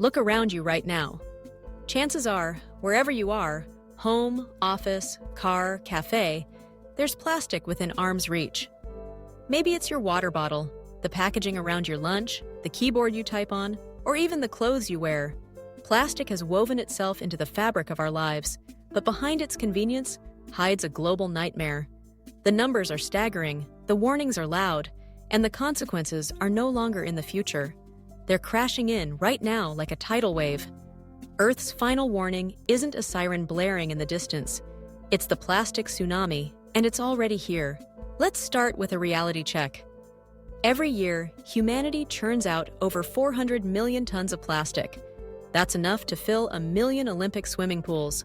Look around you right now. Chances are, wherever you are, home, office, car, cafe, there's plastic within arm's reach. Maybe it's your water bottle, the packaging around your lunch, the keyboard you type on, or even the clothes you wear. Plastic has woven itself into the fabric of our lives, but behind its convenience hides a global nightmare. The numbers are staggering, the warnings are loud, and the consequences are no longer in the future. They're crashing in right now like a tidal wave. Earth's final warning isn't a siren blaring in the distance. It's the plastic tsunami, and it's already here. Let's start with a reality check. Every year, humanity churns out over 400 million tons of plastic. That's enough to fill 1 million Olympic swimming pools.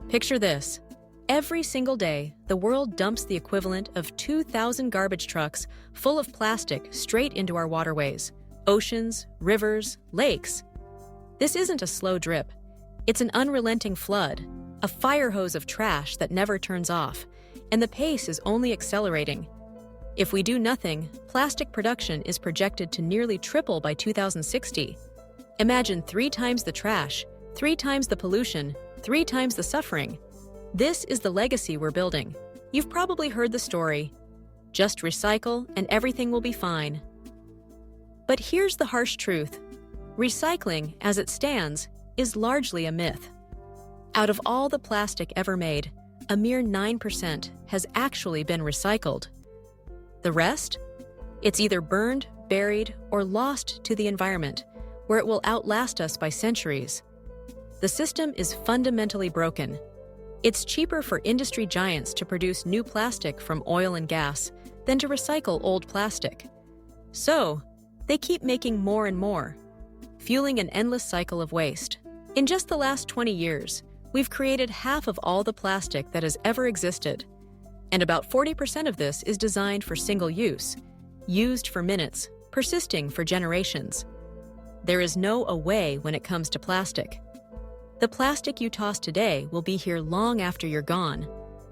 Picture this. Every single day, the world dumps the equivalent of 2,000 garbage trucks full of plastic straight into our waterways, oceans, rivers, lakes. This isn't a slow drip. It's an unrelenting flood, a fire hose of trash that never turns off, and the pace is only accelerating. If we do nothing, plastic production is projected to nearly triple by 2060. Imagine 3 times the trash, 3 times the pollution, 3 times the suffering. This is the legacy we're building. You've probably heard the story. Just recycle and everything will be fine. But here's the harsh truth. Recycling, as it stands, is largely a myth. Out of all the plastic ever made, a mere 9% has actually been recycled. The rest? It's either burned, buried, or lost to the environment, where it will outlast us by centuries. The system is fundamentally broken. It's cheaper for industry giants to produce new plastic from oil and gas than to recycle old plastic. So, they keep making more and more, fueling an endless cycle of waste. In just the last 20 years, we've created half of all the plastic that has ever existed. And about 40% of this is designed for single use, used for minutes, persisting for generations. There is no away when it comes to plastic. The plastic you toss today will be here long after you're gone,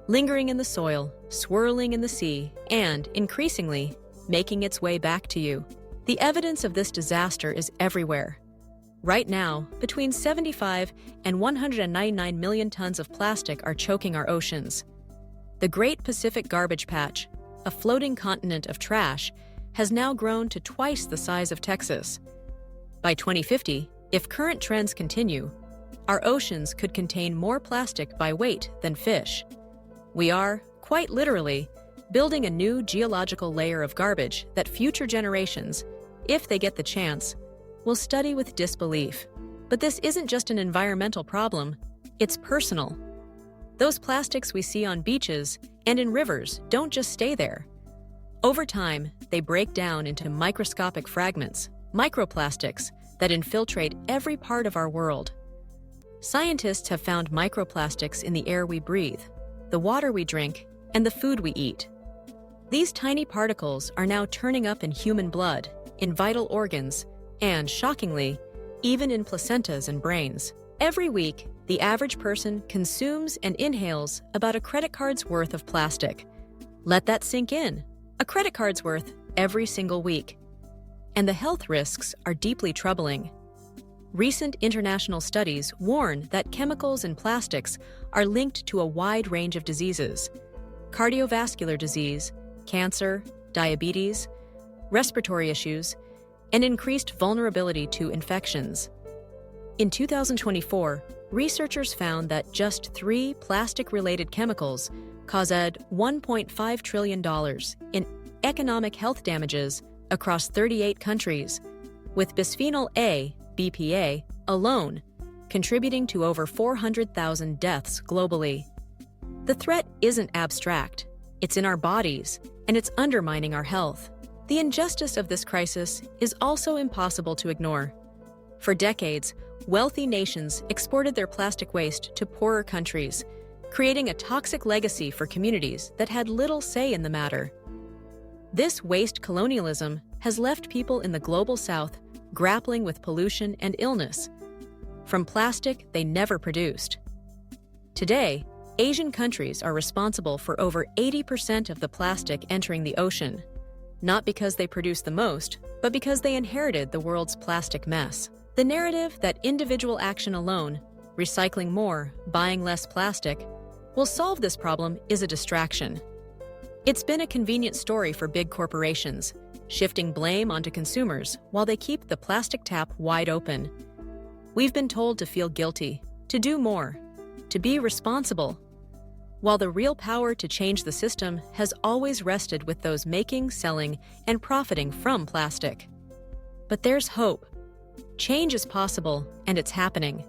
lingering in the soil, swirling in the sea, and, increasingly, making its way back to you. The evidence of this disaster is everywhere. Right now, between 75 and 199 million tons of plastic are choking our oceans. The Great Pacific Garbage Patch, a floating continent of trash, has now grown to twice the size of Texas. By 2050, if current trends continue, our oceans could contain more plastic by weight than fish. We are, quite literally, building a new geological layer of garbage that future generations, if they get the chance, will study with disbelief. But this isn't just an environmental problem, it's personal. Those plastics we see on beaches and in rivers don't just stay there. Over time, they break down into microscopic fragments, microplastics, that infiltrate every part of our world. Scientists have found microplastics in the air we breathe, the water we drink, and the food we eat. These tiny particles are now turning up in human blood, in vital organs, and, shockingly, even in placentas and brains. Every week, the average person consumes and inhales about a credit card's worth of plastic. Let that sink in. A credit card's worth every single week. And the health risks are deeply troubling. Recent international studies warn that chemicals in plastics are linked to a wide range of diseases: cardiovascular disease, cancer, diabetes, respiratory issues, and increased vulnerability to infections. In 2024, researchers found that just 3 plastic-related chemicals caused $1.5 trillion in economic health damages across 38 countries, with bisphenol A, BPA, alone contributing to over 400,000 deaths globally. The threat isn't abstract. It's in our bodies, and it's undermining our health. The injustice of this crisis is also impossible to ignore. For decades, wealthy nations exported their plastic waste to poorer countries, creating a toxic legacy for communities that had little say in the matter. This waste colonialism has left people in the global south grappling with pollution and illness from plastic they never produced. Today, Asian countries are responsible for over 80% of the plastic entering the ocean, not because they produce the most, but because they inherited the world's plastic mess. The narrative that individual action alone, recycling more, buying less plastic, will solve this problem is a distraction. It's been a convenient story for big corporations, shifting blame onto consumers while they keep the plastic tap wide open. We've been told to feel guilty, to do more, to be responsible, while the real power to change the system has always rested with those making, selling, and profiting from plastic. But there's hope. Change is possible, and it's happening.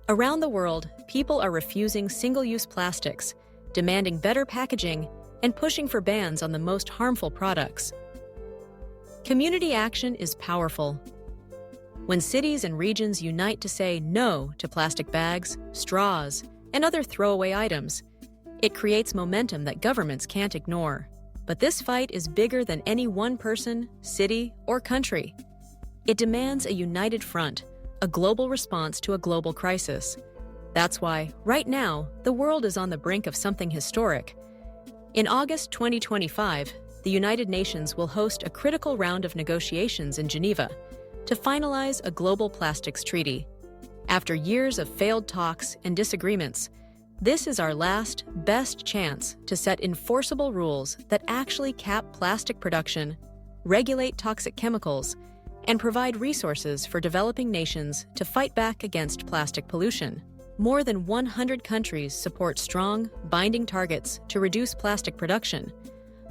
Around the world, people are refusing single-use plastics, demanding better packaging, and pushing for bans on the most harmful products. Community action is powerful. When cities and regions unite to say no to plastic bags, straws, and other throwaway items, it creates momentum that governments can't ignore. But this fight is bigger than any one person, city, or country. It demands a united front, a global response to a global crisis. That's why, right now, the world is on the brink of something historic. In August 2025, the United Nations will host a critical round of negotiations in Geneva to finalize a global plastics treaty. After years of failed talks and disagreements, this is our last, best chance to set enforceable rules that actually cap plastic production, regulate toxic chemicals, and provide resources for developing nations to fight back against plastic pollution. More than 100 countries support strong, binding targets to reduce plastic production,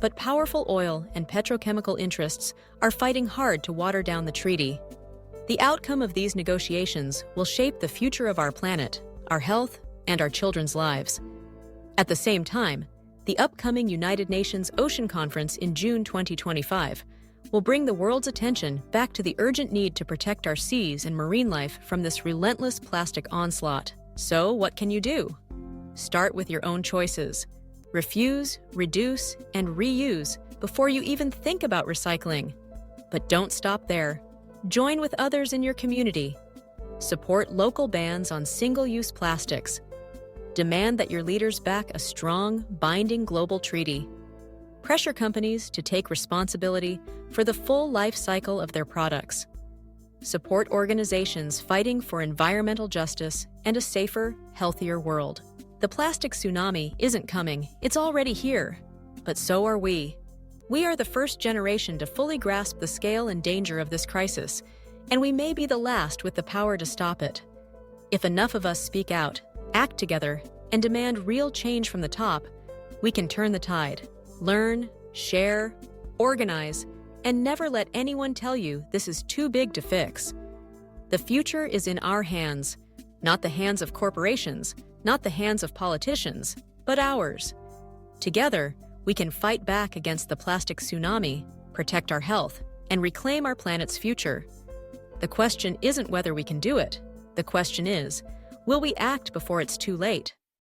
but powerful oil and petrochemical interests are fighting hard to water down the treaty. The outcome of these negotiations will shape the future of our planet, our health, and our children's lives. At the same time, the upcoming United Nations Ocean Conference in June 2025 will bring the world's attention back to the urgent need to protect our seas and marine life from this relentless plastic onslaught. So, what can you do? Start with your own choices. Refuse, reduce, and reuse before you even think about recycling. But don't stop there. Join with others in your community. Support local bans on single-use plastics. Demand that your leaders back a strong, binding global treaty. Pressure companies to take responsibility for the full life cycle of their products. Support organizations fighting for environmental justice and a safer, healthier world. The plastic tsunami isn't coming, it's already here. But so are we. We are the first generation to fully grasp the scale and danger of this crisis, and we may be the last with the power to stop it. If enough of us speak out, act together, and demand real change from the top, we can turn the tide. Learn, share, organize, and never let anyone tell you this is too big to fix. The future is in our hands, not the hands of corporations, not the hands of politicians, but ours. Together, we can fight back against the plastic tsunami, protect our health, and reclaim our planet's future. The question isn't whether we can do it. The question is, will we act before it's too late?